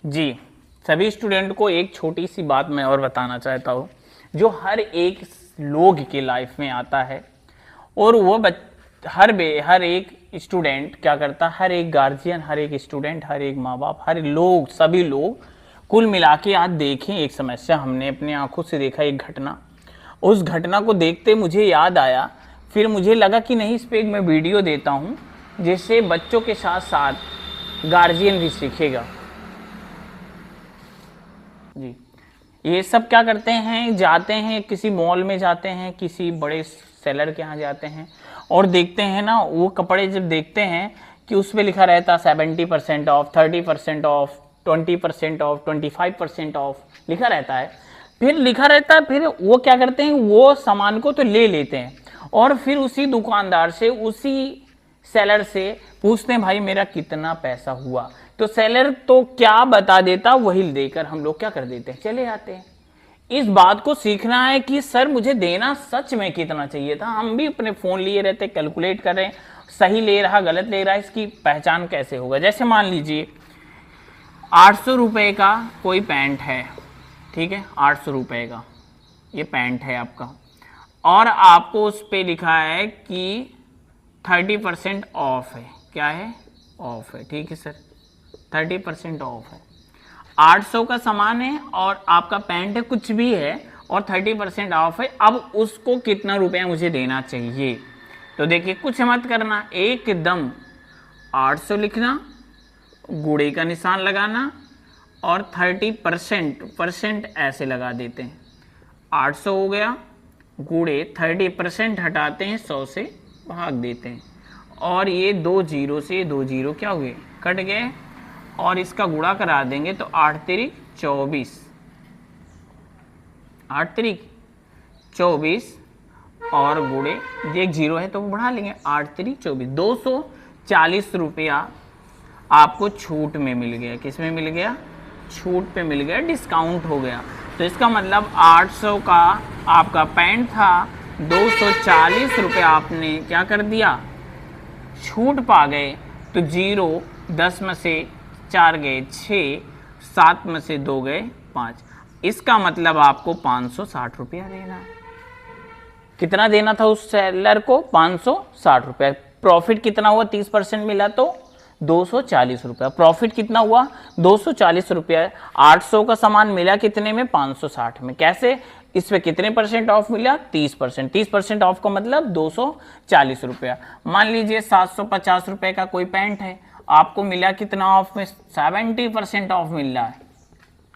जी, सभी स्टूडेंट को एक छोटी सी बात मैं और बताना चाहता हूँ जो हर एक लोग के लाइफ में आता है। और वो हर एक स्टूडेंट क्या करता है, हर एक गार्जियन, हर एक स्टूडेंट, हर एक माँ बाप, हर लोग, सभी लोग कुल मिला के आज देखें एक समस्या, हमने अपनी आंखों से देखा एक घटना। उस घटना को देखते मुझे याद आया, फिर मुझे लगा कि नहीं, इस पर एक मैं वीडियो देता हूँ जिससे बच्चों के साथ साथ गार्जियन भी सीखेगा। जी, ये सब क्या करते हैं, जाते हैं किसी मॉल में, जाते हैं किसी बड़े सेलर के यहाँ जाते हैं और देखते हैं ना, वो कपड़े जब देखते हैं कि उस पर लिखा रहता 70% ऑफ, 30% ऑफ, 20% ऑफ, 25% ऑफ लिखा रहता है। फिर लिखा रहता है, फिर वो क्या करते हैं, वो सामान को तो ले लेते हैं और फिर उसी दुकानदार से, उसी सेलर से पूछते हैं भाई मेरा कितना पैसा हुआ। तो सेलर तो क्या बता देता, वही देकर हम लोग क्या कर देते हैं, चले आते हैं। इस बात को सीखना है कि सर मुझे देना सच में कितना चाहिए था। हम भी अपने फोन लिए रहते, कैलकुलेट कर रहे हैं, सही ले रहा गलत ले रहा है, इसकी पहचान कैसे होगा। जैसे मान लीजिए 800 रुपये का कोई पैंट है, ठीक है, 800 रुपये का ये पैंट है आपका, और आपको उस पर लिखा है कि 30% ऑफ है। क्या है, ऑफ है, ठीक है सर, 30% ऑफ है। 800 का सामान है और आपका पैंट है, कुछ भी है, और 30% ऑफ है। अब उसको कितना रुपया मुझे देना चाहिए। तो देखिए, कुछ मत करना, एकदम 800 लिखना, गुणे का निशान लगाना और 30% ऐसे लगा देते हैं। 800 हो गया, गुणे 30% हटाते हैं, 100 से भाग देते हैं, और ये 2 जीरो से 2 जीरो क्या हुए, कट गए, और इसका गुणा करा देंगे तो 8 तिरिक 24, 8 तिरिक 24, और गुणे एक जीरो है तो वो बढ़ा लेंगे, 8 तिरिक 24, 240 रुपया आपको छूट में मिल गया। किस में मिल गया, छूट पे मिल गया, डिस्काउंट हो गया। तो इसका मतलब 800 का आपका पैंट था, 240 रुपये आपने क्या कर दिया, छूट पा गए। तो जीरो 10 में से 4 गए 6, 7 में से 2 गए 5। इसका मतलब आपको 560 रुपया देना है। कितना देना था उस सेलर को, 560 रुपया। प्रॉफिट कितना हुआ, 30% मिला तो 240 रुपया। प्रॉफिट कितना हुआ, 240 रुपया। 800 का सामान मिला कितने में, 560 में। कैसे, इस पे कितने परसेंट ऑफ मिला, 30%। 30% ऑफ का मतलब 240 रुपया। मान लीजिए 750 रुपए का कोई पैंट है, आपको मिला कितना ऑफ में, 70% ऑफ मिल रहा है।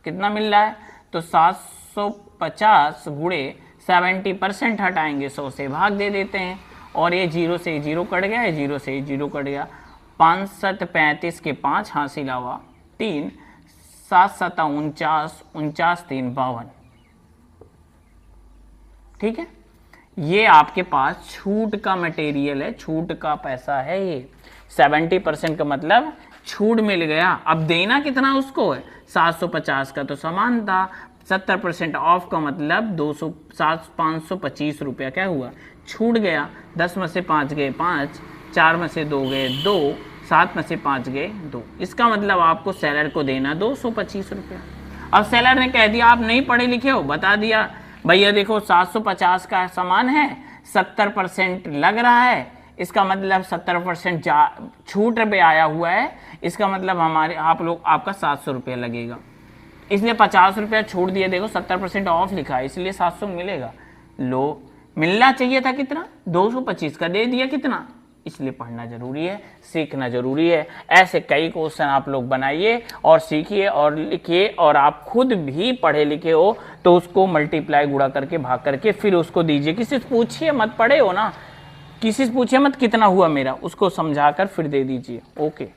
कितना मिल रहा है, तो 750 गुणे 70% हटाएंगे, 100 से भाग दे देते हैं, और ये जीरो से जीरो कट गया, ये जीरो से जीरो कट गया। 5 7 35 के 5 हासिल हुआ 3, 7 7 49, 49 3 52। ठीक है, ये आपके पास छूट का मटेरियल है, छूट का पैसा है ये। 70% का मतलब छूट मिल गया। अब देना कितना उसको है, 750 का तो सामान था, 70% ऑफ का मतलब 525 रुपया क्या हुआ, छूट गया। 10 में से 5 गए 5, 4 में से 2 गए 2, 7 में से 5 गए 2। इसका मतलब आपको सेलर को देना 225 रुपया। अब सेलर ने कह दिया आप नहीं पढ़े लिखे हो, बता दिया भैया देखो 750 का सामान है, 70% लग रहा है, इसका मतलब 70% छूट पे आया हुआ है, इसका मतलब आपका 700 रुपया लगेगा। इसलिए 50 रुपया छोड़ दिया, देखो 70% ऑफ लिखा है इसलिए 700 मिलेगा। लो, मिलना चाहिए था कितना, 225 का दे दिया कितना। इसलिए पढ़ना जरूरी है, सीखना जरूरी है। ऐसे कई क्वेश्चन आप लोग बनाइए और सीखिए और लिखिए, और आप खुद भी पढ़े लिखे हो तो उसको मल्टीप्लाई गुणा करके भाग करके फिर उसको दीजिए। किसी से पूछिए मत, पढ़े हो ना, किसी से पूछिए मत कितना हुआ मेरा, उसको समझा कर फिर दे दीजिए। ओके।